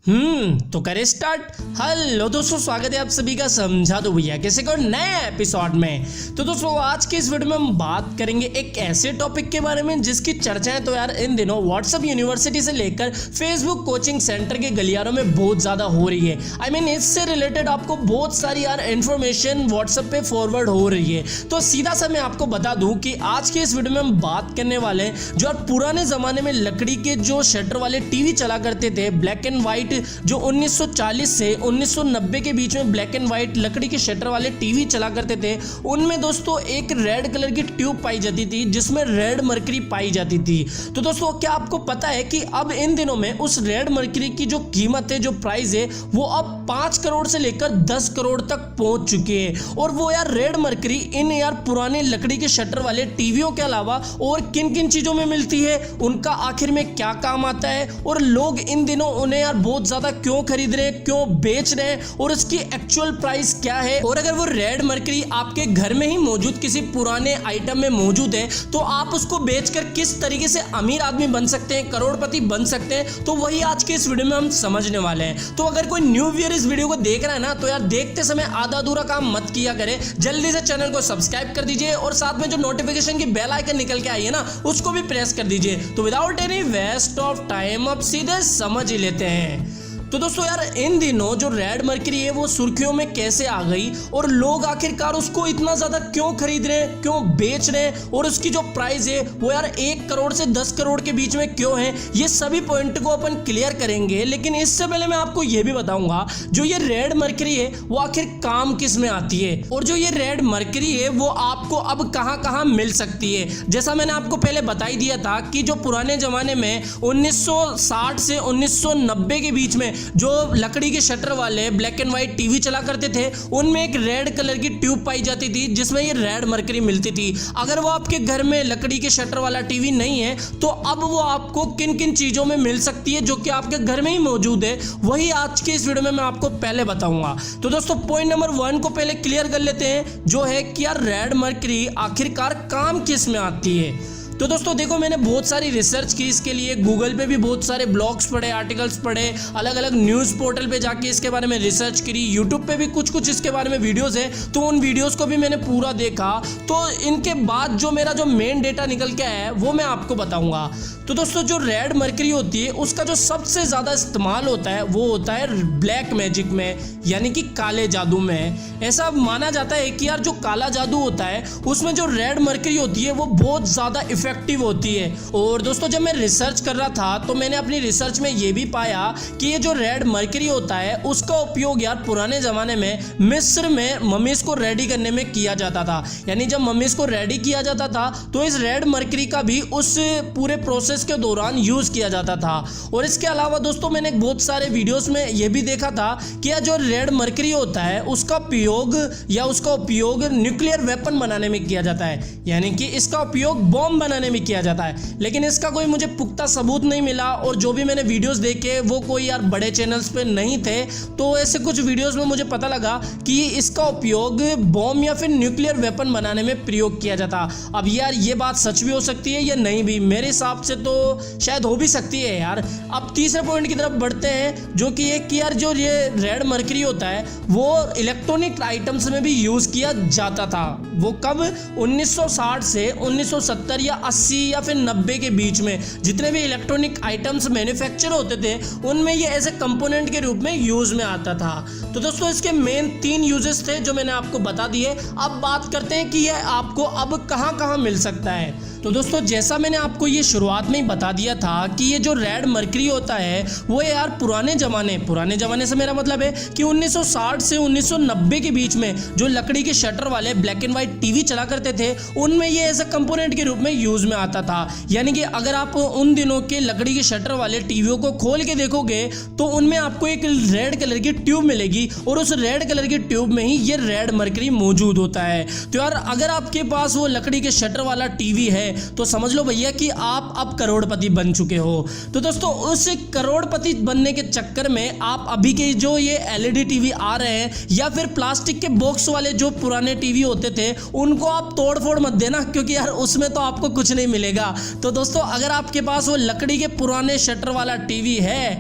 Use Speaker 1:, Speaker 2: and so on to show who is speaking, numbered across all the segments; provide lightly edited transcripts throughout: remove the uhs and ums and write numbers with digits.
Speaker 1: तो करें start. Hello दोस्तों, स्वागत है आप सभी का समझा दो भैया किसी को नए एपिसोड में। तो दोस्तों आज के इस वीडियो में हम बात करेंगे एक ऐसे टॉपिक के बारे में जिसकी चर्चाएं तो यार इन दिनों व्हाट्सएप यूनिवर्सिटी से लेकर फेसबुक कोचिंग सेंटर के गलियारों में बहुत ज्यादा हो रही है। आई मीन इससे रिलेटेड आपको बहुत सारी यार इन्फॉर्मेशन व्हाट्सएप पे फॉरवर्ड हो रही है। तो सीधा सा मैं आपको बता दूं कि आज के इस वीडियो में हम बात करने वाले हैं जो यार पुराने जमाने में लकड़ी के जो शटर वाले टीवी चला करते थे, ब्लैक एंड व्हाइट, जो 1940 से 1990 के बीच में ब्लैक एंड व्हाइट लकड़ी के शटर वाले टीवी चला करते थे। उनमें दोस्तों एक रेड कलर की ट्यूब पाई जाती थी जिसमें रेड मरकरी पाई जाती थी। तो दोस्तों क्या आपको पता है कि अब इन दिनों में उस रेड मरकरी की जो कीमत है, जो प्राइस है, वो अब 5 करोड़ से लेकर 10 करोड़ तक पहुंच चुकी है। और वो यार रेड मरकरी इन यार पुराने लकड़ी के शटर वाले टीवियों के अलावा और किन किन चीजों में मिलती है, उनका आखिर में क्या काम आता है, और लोग इन दिनों उन्हें यार बहुत ज्यादा क्यों खरीद रहे हैं, क्यों बेच रहे हैं, और उसकी एक्चुअल प्राइस क्या है। और अगर वो रेड मरकरी आपके घर में ही मौजूद किसी पुराने आइटम में मौजूद है तो आप उसको बेचकर किस तरीके से अमीर आदमी बन सकते हैं, करोड़पति बन सकते हैं, तो वही आज के इस वीडियो में हम समझने वाले हैं। तो अगर कोई न्यू व्यूअर इस वीडियो को देख रहा है ना, तो यार देखते समय आधा अधूरा काम मत किया करे, जल्दी से चैनल को सब्सक्राइब कर दीजिए और साथ में जो नोटिफिकेशन की बेल आइकन निकल के आई है ना, उसको भी प्रेस कर दीजिए। तो without any waste of time अब सीधे समझ ही लेते हैं। तो दोस्तों यार इन दिनों जो रेड मरकरी है वो सुर्खियों में कैसे आ गई, और लोग आखिरकार उसको इतना ज्यादा क्यों खरीद रहे हैं, क्यों बेच रहे हैं, और उसकी जो प्राइस है वो यार 1 करोड़ से 10 करोड़ के बीच में क्यों है, ये सभी पॉइंट को अपन क्लियर करेंगे। लेकिन इससे पहले मैं आपको ये भी बताऊंगा जो ये रेड मरकरी है वो आखिर काम किस में आती है, और जो ये रेड मरकरी है वो आपको अब कहां कहां मिल सकती है। जैसा मैंने आपको पहले बता ही दिया था कि जो पुराने जमाने में 1960 से 1990 के बीच में जो लकड़ी के शटर वाले ब्लैक एंड व्हाइट टीवी चला करते थे, उनमें एक रेड कलर की ट्यूब पाई जाती थी जिसमें ये रेड मरकरी मिलती थी। अगर वो आपके घर में लकड़ी के शटर वाला टीवी नहीं है तो अब वो आपको किन किन चीजों में मिल सकती है जो कि आपके घर में ही मौजूद है, वही आज के इस वीडियो में मैं आपको पहले बताऊंगा। तो दोस्तों पॉइंट नंबर 1 को पहले क्लियर कर लेते हैं, जो है कि यार रेड मरकरी आखिरकार काम किस में आती है। तो दोस्तों देखो, मैंने बहुत सारी रिसर्च की इसके लिए, गूगल पे भी बहुत सारे ब्लॉग्स पढ़े, आर्टिकल्स पढ़े, अलग अलग न्यूज़ पोर्टल पे जाके इसके बारे में रिसर्च करी, यूट्यूब पे भी कुछ इसके बारे में वीडियोस है, तो उन वीडियोस को भी मैंने पूरा देखा। तो इनके बाद जो मेरा जो मेन डेटा निकल के आया है वो मैं आपको बताऊंगा। तो दोस्तों जो रेड मरकरी होती है उसका जो सबसे ज़्यादा इस्तेमाल होता है वो होता है ब्लैक मैजिक में, यानी कि काले जादू में। ऐसा माना जाता है कि यार जो काला जादू होता है उसमें जो रेड मरकरी होती है वो बहुत ज़्यादा इफेक्टिव होती है। और दोस्तों जब मैं रिसर्च कर रहा था तो मैंने अपनी रिसर्च में ये भी पाया कि ये जो रेड मरकरी होता है उसका उपयोग यार पुराने ज़माने में मिस्र में मम्मीज़ को रेडी करने में किया जाता था। यानी जब मम्मीज़ को रेडी किया जाता था तो इस रेड मरकरी का भी उस पूरे प्रोसेस के दौरान यूज़ किया जाता था। और इसके अलावा दोस्तों मैंने बहुत सारे वीडियोस में ये भी देखा था कि यह जो रेड मरकरी होता है उसका उपयोग न्यूक्लियर वेपन बनाने में किया जाता है, यानी कि इसका उपयोग बॉम्ब बनाने में किया जाता है। लेकिन इसका कोई मुझे पुख्ता सबूत नहीं मिला, और जो भी मैंने वीडियोस देखे वो कोई यार बड़े चैनल्स पे नहीं थे। तो ऐसे कुछ वीडियोस में मुझे पता लगा कि इसका उपयोग बॉम्ब या फिर न्यूक्लियर वेपन बनाने में प्रयोग किया जाता। अब यार ये बात सच भी हो सकती है या नहीं भी, मेरे हिसाब से तो शायद हो भी सकती है यार। अब तीसरे पॉइंट की तरफ बढ़ते हैं, जो कि एक यार जो ये रेड मरकरी होता है वो इलेक्ट्रॉनिक आइटम्स में भी यूज किया जाता था। वो कब? 1960 से 1970 या 80 या फिर 90 के बीच में जितने भी इलेक्ट्रॉनिक आइटम्स मैन्युफैक्चर होते थे उनमें ये ऐसे कंपोनेंट के रूप में यूज में आता था। तो दोस्तों इसके मेन 3 यूजेस थे जो मैंने आपको बता दिए। अब बात करते हैं कि ये आपको अब कहां कहां मिल सकता है। तो दोस्तों जैसा मैंने आपको ये शुरुआत में ही बता दिया था कि ये जो रेड मरकरी होता है वो यार पुराने ज़माने से मेरा मतलब है कि 1960 से 1990 के बीच में जो लकड़ी के शटर वाले ब्लैक एंड व्हाइट टीवी चला करते थे उनमें ये ऐसा कंपोनेंट के रूप में यूज में आता था। यानी कि अगर आप उन दिनों के लकड़ी के शटर वाले टीवियों को खोल के देखोगे तो उनमें आपको एक रेड कलर की ट्यूब मिलेगी, और उस रेड कलर की ट्यूब में ही ये रेड मरकरी मौजूद होता है। तो यार अगर आपके पास वो लकड़ी के शटर वाला टीवी है तो समझ लो भैया कि आप अब करोड़पति बन चुके हो। तो दोस्तों उस करोड़पति बनने के चक्कर में आप अभी के जो ये एलईडी टीवी आ रहे हैं या फिर प्लास्टिक के बॉक्स वाले जो पुराने टीवी होते थे उनको आप तोड़ फोड़ मत देना, क्योंकि यार उसमें तो आपको कुछ नहीं मिलेगा। तो दोस्तों अगर आपके पास वो लकड़ी के पुराने शटर वाला टीवी है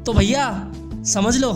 Speaker 1: तो भैया समझ लो।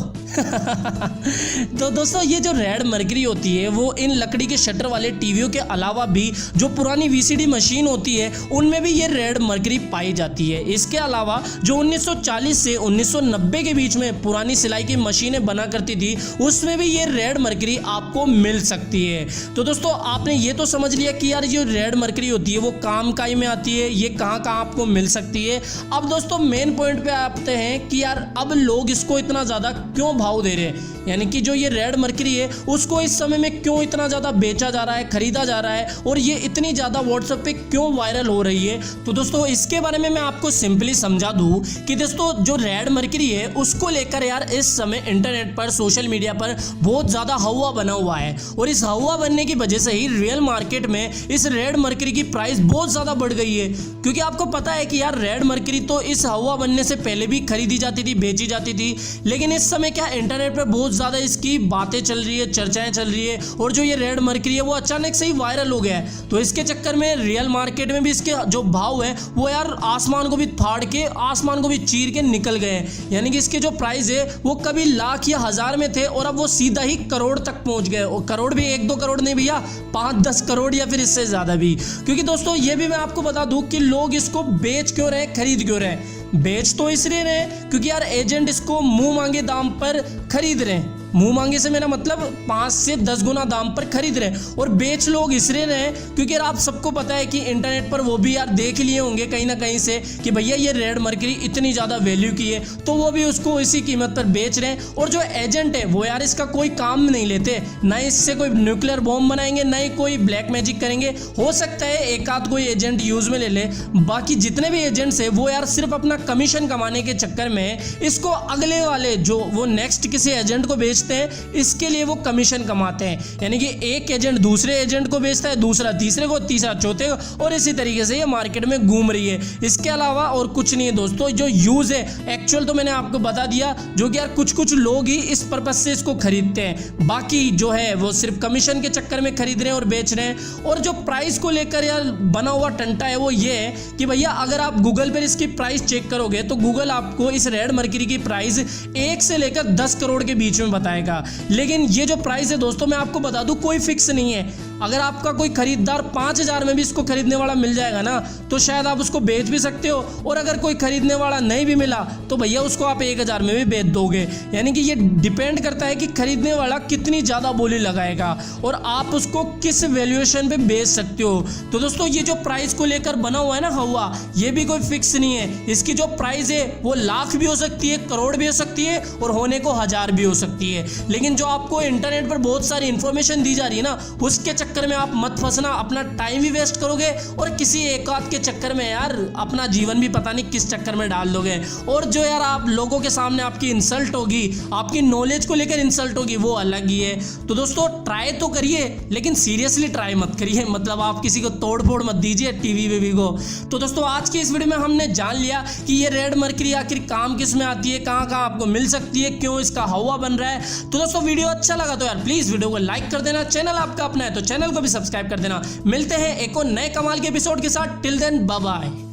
Speaker 1: तो दोस्तों ये जो रेड मरकरी होती है वो इन लकड़ी के शटर वाले टीवियों के अलावा भी जो पुरानी वीसीडी मशीन होती है उनमें भी ये रेड मरकरी पाई जाती है। इसके अलावा जो 1940 से 1990 के बीच में पुरानी सिलाई की मशीनें बना करती थी उसमें भी ये रेड मरकरी आपको मिल सकती है। तो दोस्तों आपने ये तो समझ लिया कि यार जो रेड मरकरी होती है वो काम काई में आती है, ये कहाँ कहाँ आपको मिल सकती है। अब दोस्तों मेन पॉइंट पे आते हैं कि यार अब लोग इसको इतना ज़्यादा क्यों भाव दे रहे हैं, यानी कि जो ये रेड मरकरी है उसको इस समय में क्यों इतना ज़्यादा बेचा जा रहा है, खरीदा जा रहा है और ये इतनी ज़्यादा व्हाट्सएप पे क्यों वायरल हो रही है। तो दोस्तों इसके बारे में मैं आपको सिंपली समझा दूं कि दोस्तों जो रेड मरकरी है उसको लेकर यार इस समय इंटरनेट पर, सोशल मीडिया पर बहुत ज़्यादा हवा बना हुआ है और इस हवा बनने की वजह से ही रियल मार्केट में इस रेड मरकरी की प्राइस बहुत ज़्यादा बढ़ गई है। क्योंकि आपको पता है कि यार रेड मरकरी तो इस हवा बनने से पहले भी खरीदी जाती थी, बेची जाती थी, लेकिन इस समय क्या इंटरनेट पर बहुत ज़्यादा इसकी बातें चल रही है, चर्चाएं चल रही है और जो ये रेड मरकरी है वो अचानक से ही वायरल हो गया है। तो इसके चक्कर में रियल मार्केट में भी इसके जो भाव है वो यार आसमान को भी फाड़ के, आसमान को भी चीर के निकल गए हैं। यानी कि इसके जो प्राइस है वो कभी लाख या हजार में थे और अब वो सीधा ही करोड़ तक पहुंच गए। और करोड़ भी 1-2 करोड़ नहीं भैया, 5-10 करोड़ या फिर इससे ज़्यादा भी। क्योंकि दोस्तों ये भी मैं आपको बता दूं कि लोग इसको बेच क्यों रहे, खरीद क्यों रहे। बेच तो इसलिए रहे क्योंकि यार एजेंट इसको मुंह मांगे दाम पर खरीद रहे हैं। मुंह मांगे से मेरा मतलब 5 से 10 गुना दाम पर खरीद रहे हैं। और बेच लोग इसलिए रहे क्योंकि यार आप सबको पता है कि इंटरनेट पर वो भी यार देख लिए होंगे कहीं ना कहीं से कि भैया ये रेड मरकरी इतनी ज़्यादा वैल्यू की है, तो वो भी उसको इसी कीमत पर बेच रहे हैं। और जो एजेंट है वो यार इसका कोई काम नहीं लेते, ना इससे कोई न्यूक्लियर बॉम्ब बनाएंगे, ना ही कोई ब्लैक मैजिक करेंगे। हो सकता है एक आध कोई एजेंट यूज़ में ले ले, बाकी जितने भी एजेंट्स है वो यार सिर्फ अपना कमीशन कमाने के चक्कर में इसको अगले वाले जो वो नेक्स्ट किसी एजेंट को बेचते हैं, इसके लिए वो कमीशन कमाते हैं। यानी कि एक एजेंट दूसरे एजेंट को बेचता है, दूसरा तीसरे को, तीसरा चौथे को, और इसी तरीके से ये मार्केट में घूम रही है। इसके अलावा और कुछ नहीं है दोस्तों। जो यूज है एक्चुअल तो मैंने आपको बता दिया, जो कि यार कुछ कुछ लोग ही इस पर्पज से इसको खरीदते हैं, बाकी जो है वो सिर्फ कमीशन के चक्कर में खरीद रहे हैं और बेच रहे हैं। और जो प्राइस को लेकर यार बना हुआ टंटा है वो ये है कि भैया अगर आप गूगल पर इसकी प्राइस चेक करोगे तो गूगल आपको इस रेड मरकरी की प्राइस 1 से लेकर 10 करोड़ के बीच में बताएगा। लेकिन ये जो प्राइस है दोस्तों मैं आपको बता दूं कोई फिक्स नहीं है। अगर आपका कोई खरीदार 5,000 में भी इसको खरीदने वाला मिल जाएगा ना तो शायद आप उसको बेच भी सकते हो, और अगर कोई खरीदने वाला नहीं भी मिला तो भैया उसको आप 1,000 में भी बेच दोगे। यानी कि ये डिपेंड करता है कि खरीदने वाला कितनी ज़्यादा बोली लगाएगा और आप उसको किस वैल्यूएशन पे बेच सकते हो। तो दोस्तों ये जो प्राइस को लेकर बना हुआ है ना हवा, ये भी कोई फिक्स नहीं है। इसकी जो प्राइस है वो लाख भी हो सकती है, करोड़ भी हो सकती है और होने को 1000 भी हो सकती है। लेकिन जो आपको इंटरनेट पर बहुत सारी इंफॉर्मेशन दी जा रही है ना, उसके चक्कर में आप मत फंसना, अपना टाइम भी वेस्ट करोगे और किसी एक आध के चक्कर में यार अपना जीवन भी पता नहीं किस चक्कर में डाल दोगे। और जो यार आप लोगों के सामने आपकी इंसल्ट होगी, आपकी नॉलेज को लेकर इंसल्ट होगी, वो अलग ही है। तो दोस्तों ट्राई तो करिए लेकिन सीरियसली ट्राई मत करिए, मतलब आप किसी को तोड़ फोड़ मत दीजिए टीवी वीवी को। तो दोस्तों आज की इस वीडियो में हमने जान लिया कि ये रेड मरकरी आखिर काम किस में आती है, कहाँ कहाँ आपको मिल सकती है, क्यों इसका हवा बन रहा है। तो दोस्तों वीडियो अच्छा लगा तो यार प्लीज वीडियो को लाइक कर देना, चैनल आपका अपना है तो चैनल को भी सब्सक्राइब कर देना। मिलते हैं एक और नए कमाल के एपिसोड के साथ। Till then bye bye.